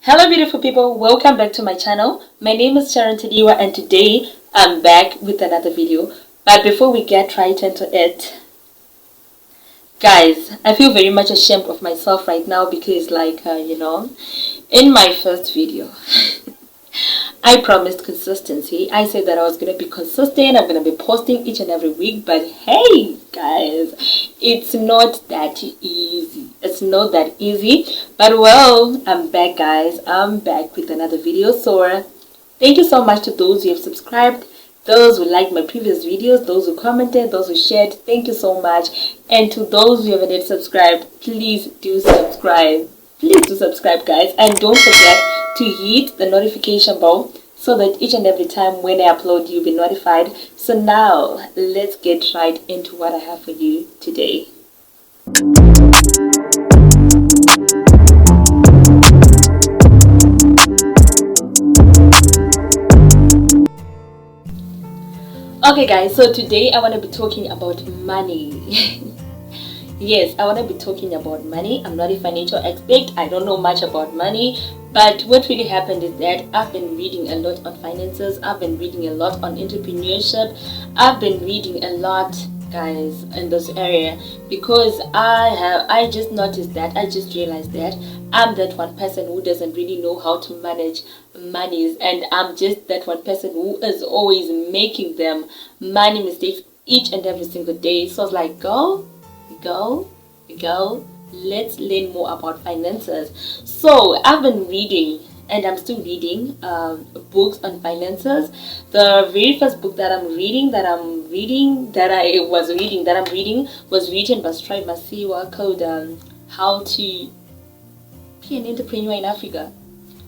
Hello beautiful people, welcome back to my channel. My name is Sharon Tadiwa and today I'm back with another video. But before we get right into it, guys, I feel very much ashamed of myself right now because in my first video, I promised consistency. I said that I was going to be consistent. I'm going to be posting each and every week. But hey, guys, it's not that easy. It's not that easy. But well, I'm back, guys. I'm back with another video. So thank you so much to those who have subscribed, those who liked my previous videos, those who commented, those who shared. Thank you so much. And to those who haven't yet subscribed, please do subscribe. Please do subscribe, guys, and don't forget to hit the notification bell so that each and every time when I upload you'll be notified. So now let's get right into what I have for you today. Okay guys, so today I want to be talking about money. Yes, I want to be talking about money. I'm not a financial expert. I don't know much about money. But what really happened is that I've been reading a lot on finances. I've been reading a lot on entrepreneurship. I've been reading a lot, guys, in this area because I just noticed that, I just realized that I'm that one person who doesn't really know how to manage monies, and I'm just that one person who is always making them money mistakes each and every single day. So I was like, go, let's learn more about finances. So I've been reading and I'm still reading books on finances. The very first book that I'm reading was written by Strive Masiwa called How to Be an Entrepreneur in Africa,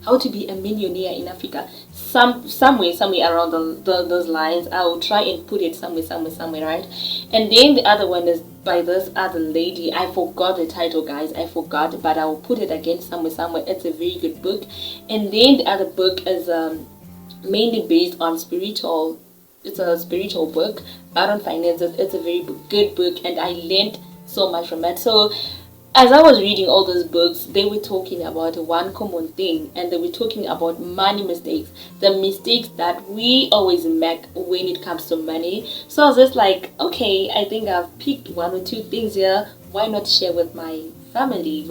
How to Be a Millionaire in Africa. Somewhere around those lines. I will try and put it somewhere, right? And then the other one is by this other lady. I forgot the title, guys. I forgot, but I will put it again somewhere. It's a very good book. And then the other book is mainly based on spiritual. It's a spiritual book, but on finances. It's a very good book, and I learned so much from it. So as I was reading all those books, they were talking about one common thing, and they were talking about money mistakes, the mistakes that we always make when it comes to money. So I was just like, okay, I think I've picked one or two things here. Why not share with my family,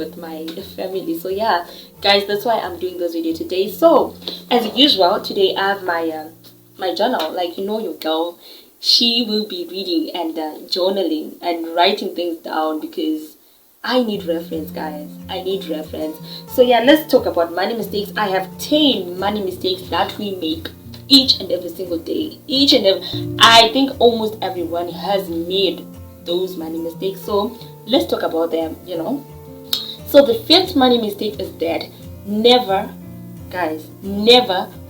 So yeah, guys, that's why I'm doing this video today. So as usual, today I have my journal. Like, your girl, she will be reading and journaling and writing things down because I need reference, guys. I need reference. So yeah, let's talk about money mistakes. I have 10 money mistakes that we make each and every single day. I think almost everyone has made those money mistakes. So let's talk about them, So the first money mistake is that never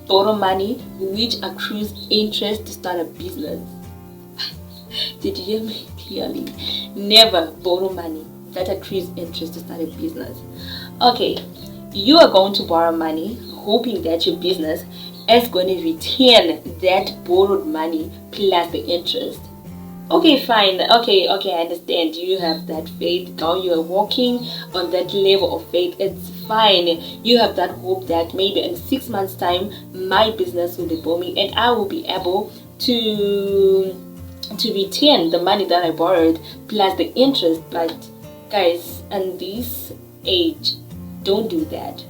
borrow money which accrues interest to start a business. Did you hear me clearly? Never borrow money that accrues interest to start a business. Okay, you are going to borrow money hoping that your business is going to return that borrowed money plus the interest. Okay, fine. Okay, I understand. You have that faith. Now you are walking on that level of faith. It's fine. You have that hope that maybe in 6 months' time my business will be booming and I will be able to return the money that I borrowed plus the interest. But guys, in this age, don't do that.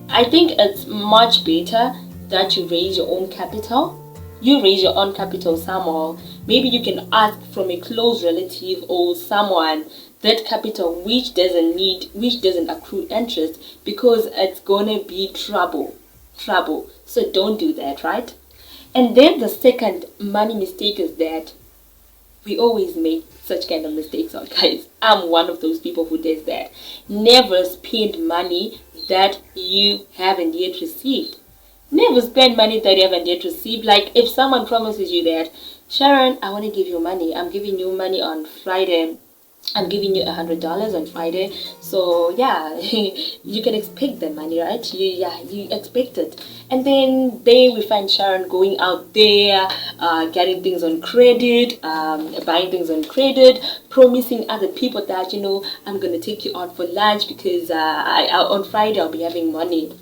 I think it's much better that you raise your own capital. You raise your own capital somehow. Maybe you can ask from a close relative or someone that capital which doesn't accrue interest, because it's gonna be trouble. So don't do that, right? And then the second money mistake is that we always make such kind of mistakes, guys. I'm one of those people who does that. Never spend money that you haven't yet received. Never spend money that you haven't yet received. Like if someone promises you that, Sharon, I want to give you money. I'm giving you money on Friday. I'm giving you $100 on Friday. So yeah, you can expect the money, right? You expect it. And then we find Sharon going out there, getting things on credit, buying things on credit, promising other people that, I'm going to take you out for lunch because on Friday I'll be having money.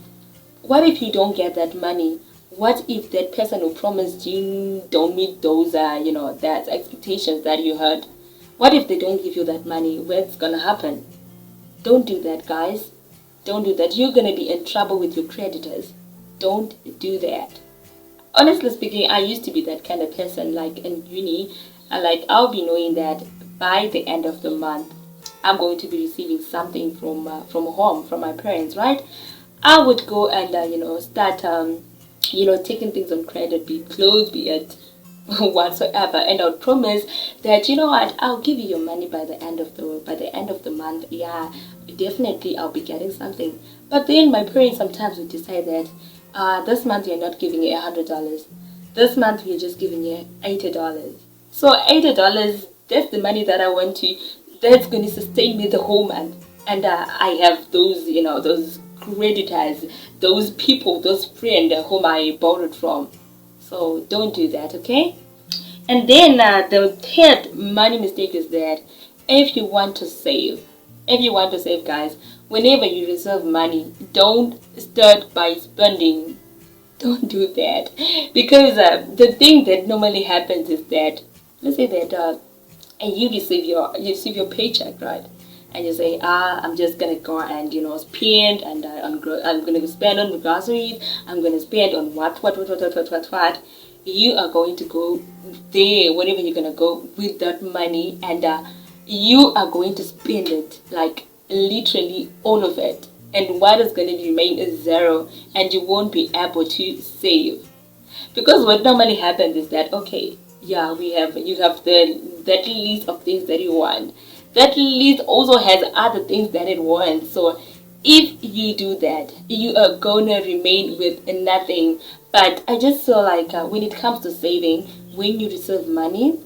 What if you don't get that money? What if that person who promised you don't meet those, that expectations that you had? What if they don't give you that money? What's gonna happen? Don't do that, guys. Don't do that. You're gonna be in trouble with your creditors. Don't do that. Honestly speaking, I used to be that kind of person. Like in uni, I'll be knowing that by the end of the month, I'm going to be receiving something from home, from my parents, right? I would go and start taking things on credit, be it clothes, be it whatsoever, and I would promise that, you know what, I'll give you your money by the end of the month. Yeah, definitely I'll be getting something. But then my parents sometimes would decide that this month we're not giving you $100. This month we're just giving you $80. So $80, that's the money that I want to, that's going to sustain me the whole month. And I have those creditors, those people, those friends whom I borrowed from. So don't do that, okay? And then the third money mistake is that if you want to save, guys, whenever you reserve money, don't start by spending. Don't do that, because the thing that normally happens is that, let's say that you receive your paycheck, right? And you say, I'm just gonna go and spend, and I'm gonna spend on groceries. I'm gonna spend on what. You are going to go there, wherever you're gonna go with that money, and you are going to spend it, like literally all of it. And what is going to remain is zero, and you won't be able to save. Because what normally happens is that, okay, yeah, you have that list of things that you want. That list also has other things that it wants. So if you do that, you are gonna remain with nothing. But I just feel like when it comes to saving, when you receive money,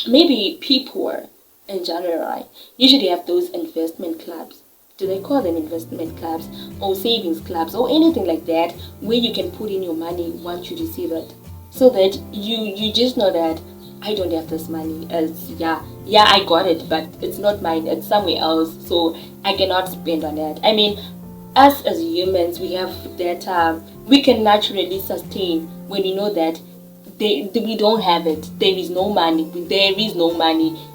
maybe people in general, right, usually have those investment clubs. Do they call them investment clubs or savings clubs or anything like that, where you can put in your money once you receive it, so that you just know that I don't have this money, as I got it, but it's not mine, it's somewhere else, so I cannot spend on it. I mean, us as humans, we have that we can naturally sustain when you know that we don't have it. There is no money.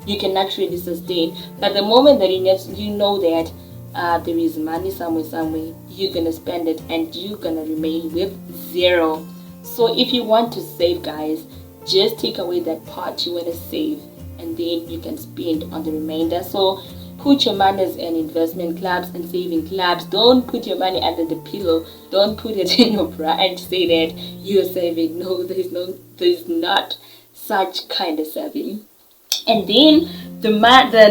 You can naturally sustain. But the moment that you know that there is money somewhere, you're gonna spend it, and you're gonna remain with zero. So if you want to save, guys, just take away that part you want to save, and then you can spend on the remainder. So put your money in investment clubs and saving clubs. Don't put your money under the pillow. Don't put it in your bra and say that you're saving. No, there's not such kind of saving. And then the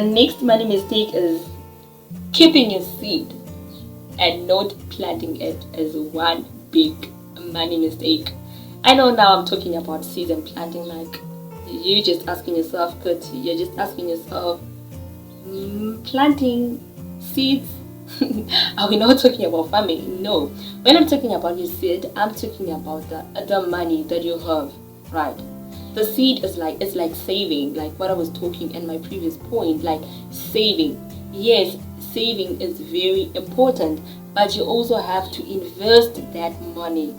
next money mistake is keeping your seed and not planting it as one big money mistake. I know now I'm talking about seeds and planting, like you're just asking yourself, planting seeds? Are we not talking about farming? No. When I'm talking about your seed, I'm talking about the money that you have, right? The seed is it's like saving, like what I was talking in my previous point, like saving. Yes, saving is very important, but you also have to invest that money.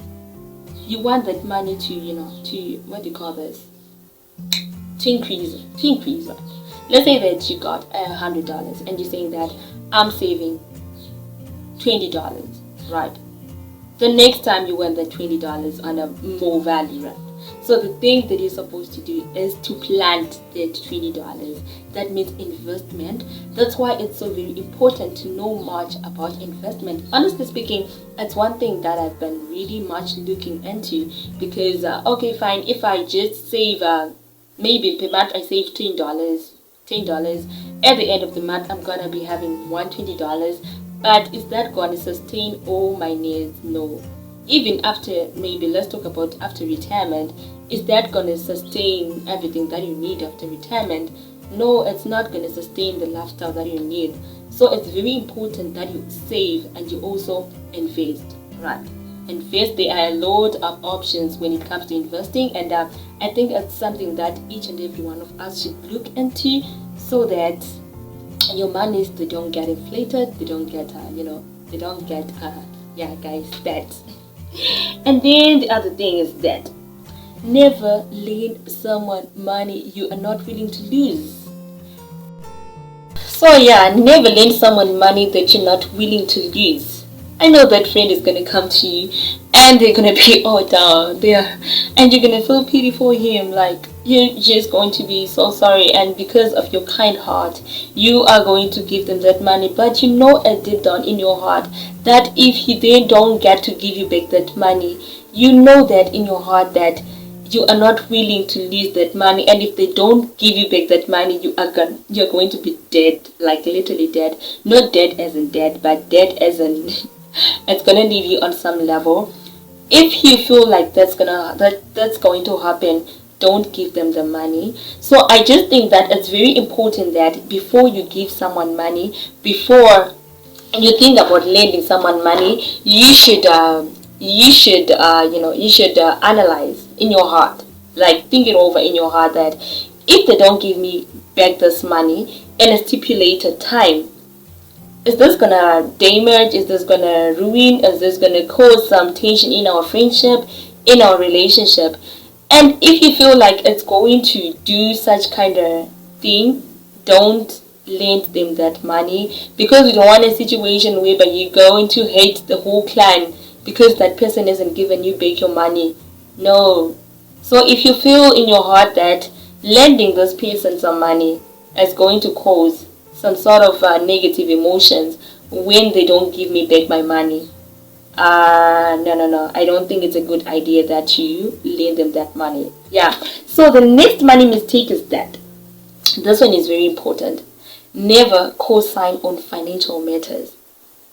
You want that money to what do you call this? To increase, right? Let's say that you got $100 and you're saying that I'm saving $20, right? The next time you want that $20 on a more value, right? So the thing that you're supposed to do is to plant that $20. That means investment. That's why it's so very important to know much about investment. Honestly speaking, it's one thing that I've been really much looking into, because okay, fine, if I just save maybe per month I save $10, at the end of the month I'm gonna be having $120. But is that gonna sustain all my needs? No. Even after, maybe let's talk about after retirement, is that going to sustain everything that you need after retirement? No, it's not going to sustain the lifestyle that you need. So it's very important that you save and you also invest, right? Invest. There are a lot of options when it comes to investing, and I think it's something that each and every one of us should look into, so that your monies, they don't get inflated, they don't get Yeah, guys, that. And then the other thing is that never lend someone money you are not willing to lose. So yeah, never lend someone money that you're not willing to lose. I know that friend is gonna come to you and they're gonna be all down there, and you're gonna feel pity for him, like you're just going to be so sorry, and because of your kind heart you are going to give them that money. But you know deep down in your heart that if they don't get to give you back that money, you know that in your heart that you are not willing to lose that money, and if they don't give you back that money, you're going to be dead, like literally dead. Not dead as in dead, but dead as in it's gonna leave you on some level. If you feel like that's going to happen, don't give them the money. So I just think that it's very important that before you give someone money, before you think about lending someone money, you should analyze in your heart, like think it over in your heart, that if they don't give me back this money in a stipulated time, is this gonna damage, is this gonna ruin, is this gonna cause some tension in our friendship, in our relationship? And if you feel like it's going to do such kind of thing, don't lend them that money, because you don't want a situation whereby you're going to hate the whole clan because that person hasn't given you back your money. No. So if you feel in your heart that lending this person some money is going to cause some sort of negative emotions when they don't give me back my money, no, I don't think it's a good idea that you lend them that money. Yeah. So the next money mistake is that this one is very important. Never co-sign on financial matters.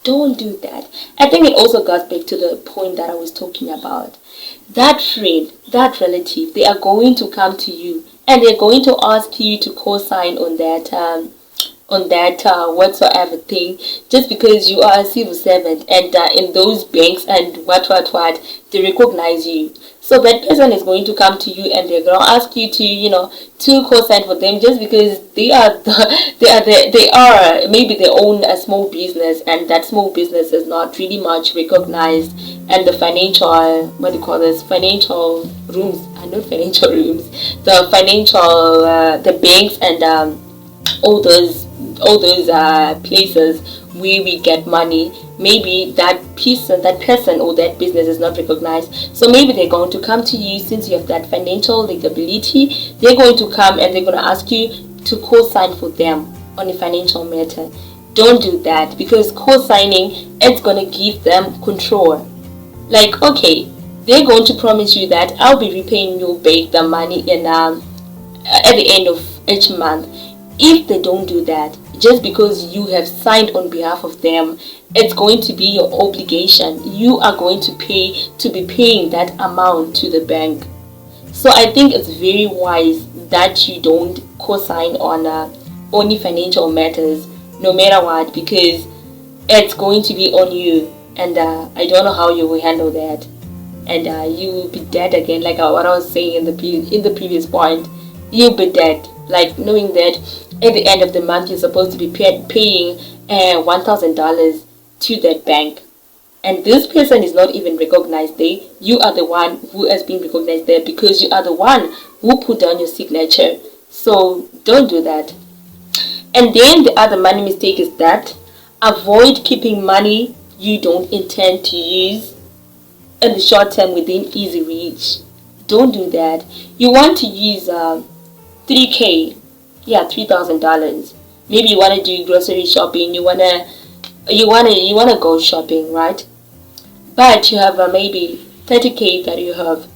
Don't do that. I think it also goes back to the point that I was talking about. That friend, that relative, they are going to come to you and they're going to ask you to co-sign on that whatsoever thing, just because you are a civil servant, and in those banks and what they recognize you. So that person is going to come to you and they're going to ask you to co-sign for them, just because they are maybe they own a small business, and that small business is not really much recognized, and the financial, what do you call this, financial rooms, not financial rooms, the financial the banks and all those places where we get money, maybe that person or that business is not recognized. So maybe they're going to come to you, since you have that financial ability, they're going to come and they're going to ask you to co-sign for them on a financial matter. Don't do that, because co-signing, it's going to give them control. Like, okay, they're going to promise you that I'll be repaying you back the money in at the end of each month. If they don't do that, just because you have signed on behalf of them, it's going to be your obligation. You are going to be paying that amount to the bank. So I think it's very wise that you don't co-sign on only financial matters, no matter what, because it's going to be on you, and I don't know how you will handle that, and you will be dead again, like what I was saying in the previous point. You'll be dead, like knowing that at the end of the month you're supposed to be paying $1,000 to that bank, and this person is not even recognized there. You are the one who has been recognized there, because you are the one who put down your signature. So don't do that. And then the other money mistake is that avoid keeping money you don't intend to use in the short term within easy reach. Don't do that. You want to use $3,000, $3,000. Maybe you want to do grocery shopping. You wanna go shopping, right? But you have maybe $30,000 that you have.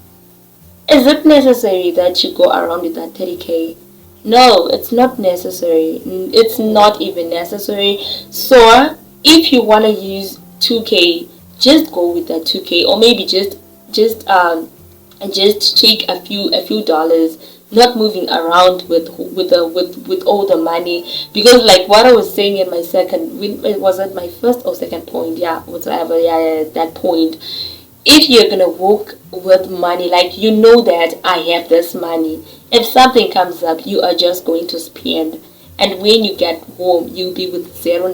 Is it necessary that you go around with that $30,000? No, it's not necessary. It's not even necessary. So if you want to use $2,000, just go with that $2,000, or maybe just take a few dollars, not moving around with all the money. Because like what I was saying in my was it my first or second point, that point, if you're gonna walk with money, like you know that I have this money, if something comes up you are just going to spend, and when you get home you'll be with zero.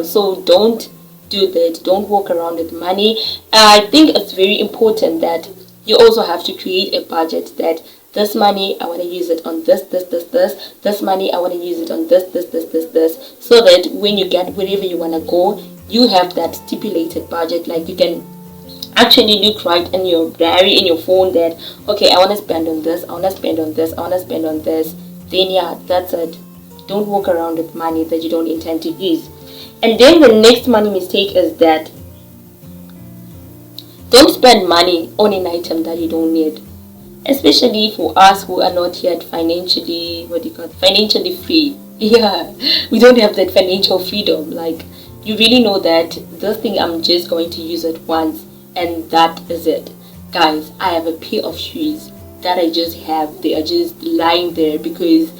So don't do that. Don't walk around with money. I think it's very important that you also have to create a budget, that this money I want to use it on this money I want to use it on this, so that when you get wherever you want to go, you have that stipulated budget. Like you can actually look right in your diary, in your phone, that okay, I want to spend on this, I want to spend on this, I want to spend on this. Then yeah, that's it. Don't walk around with money that you don't intend to use. And then the next money mistake is that don't spend money on an item that you don't need. Especially for us who are not yet financially, financially free. Yeah, we don't have that financial freedom. Like, you really know that this thing, I'm just going to use it once and that is it. Guys, I have a pair of shoes that I just have. They are just lying there because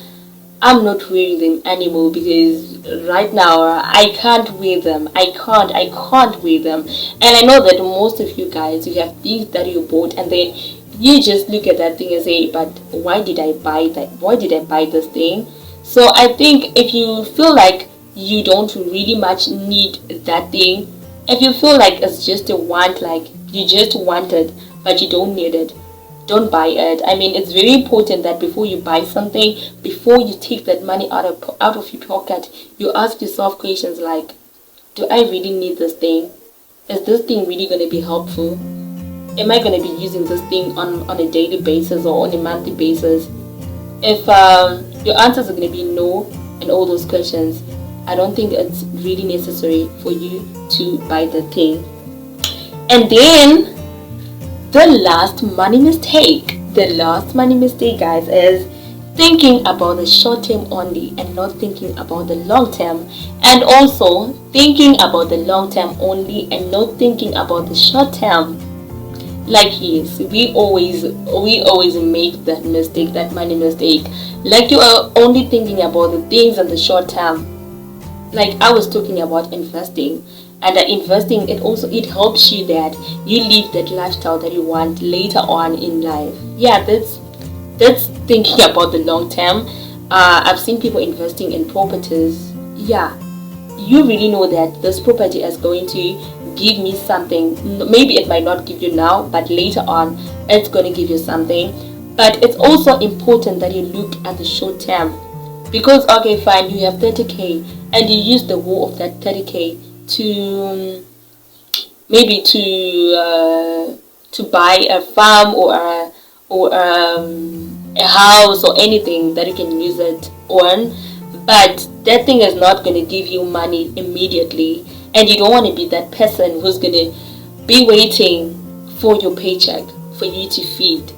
I'm not wearing them anymore, because right now I can't wear them. I can't wear them. And I know that most of you guys, you have things that you bought and then you just look at that thing and say, but why did I buy that? Why did I buy this thing? So I think if you feel like you don't really much need that thing, if you feel like it's just a want, like you just want it but you don't need it, don't buy it. I mean, it's very important that before you buy something, before you take that money out of your pocket, you ask yourself questions like, do I really need this thing? Is this thing really going to be helpful? Am I going to be using this thing on a daily basis or on a monthly basis? If your answers are going to be no and all those questions, I don't think it's really necessary for you to buy the thing. And then the last money mistake, guys, is thinking about the short term only and not thinking about the long term, and also thinking about the long term only and not thinking about the short term. Like, yes, we always make that mistake, that money mistake. Like, you are only thinking about the things in the short term. Like I was talking about investing, and investing, it helps you that you live that lifestyle that you want later on in life. Yeah, that's thinking about the long term. I've seen people investing in properties. Yeah, you really know that this property is going to give me something. Maybe it might not give you now, but later on it's going to give you something. But it's also important that you look at the short term, because okay, fine, you have 30k and you use the whole of that 30k to maybe to buy a farm or a house or anything that you can use it on, but that thing is not going to give you money immediately, and you don't want to be that person who's going to be waiting for your paycheck for you to feed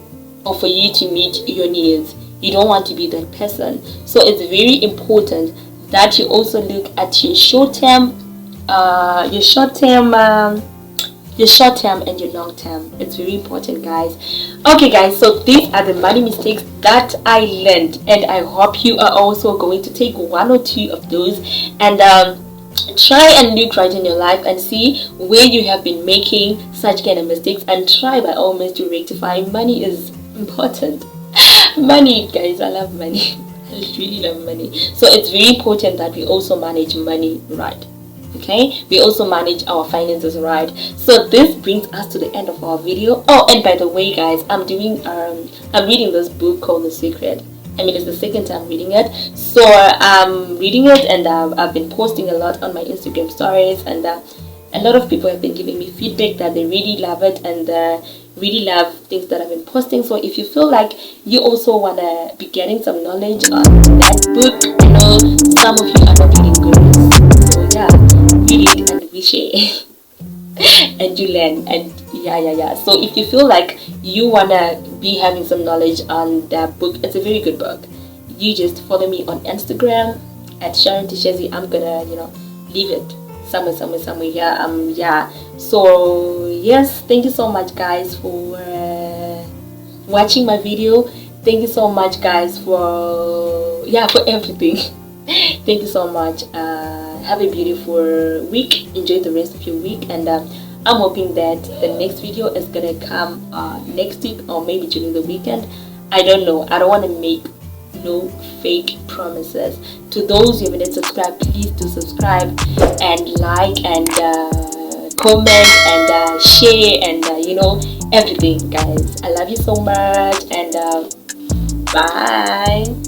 or for you to meet your needs. You don't want to be that person. So it's very important that you also look at your short term and your long term. It's very important, guys. Okay, guys, so these are the money mistakes that I learned, and I hope you are also going to take one or two of those and try and look right in your life and see where you have been making such kind of mistakes, and try by all means to rectify. Money is important. Money, guys, I love money. I really love money. So it's very important that we also manage money right. Okay, we also manage our finances right. So this brings us to the end of our video. Oh, and by the way, guys, I'm reading this book called The Secret. I mean, it's the second time reading it. So I'm reading it, and I've been posting a lot on my Instagram stories, and a lot of people have been giving me feedback that they really love it and really love things that I've been posting. So if you feel like you also want to be getting some knowledge on that book, I know some of you are not reading good, so yeah, read it and we share and you learn, and yeah. So if you feel like you want to be having some knowledge on that book, it's a very good book. You just follow me on Instagram at Sharon Tishezi. I'm gonna leave it somewhere here. So yes, thank you so much, guys, for watching my video. Thank you so much, guys, for everything. Thank you so much. Have a beautiful week. Enjoy the rest of your week, and I'm hoping that the next video is gonna come next week or maybe during the weekend. I don't know. I don't want to make no fake promises. To those who haven't subscribed, please do subscribe and like and comment and share and everything, guys. I love you so much, and bye.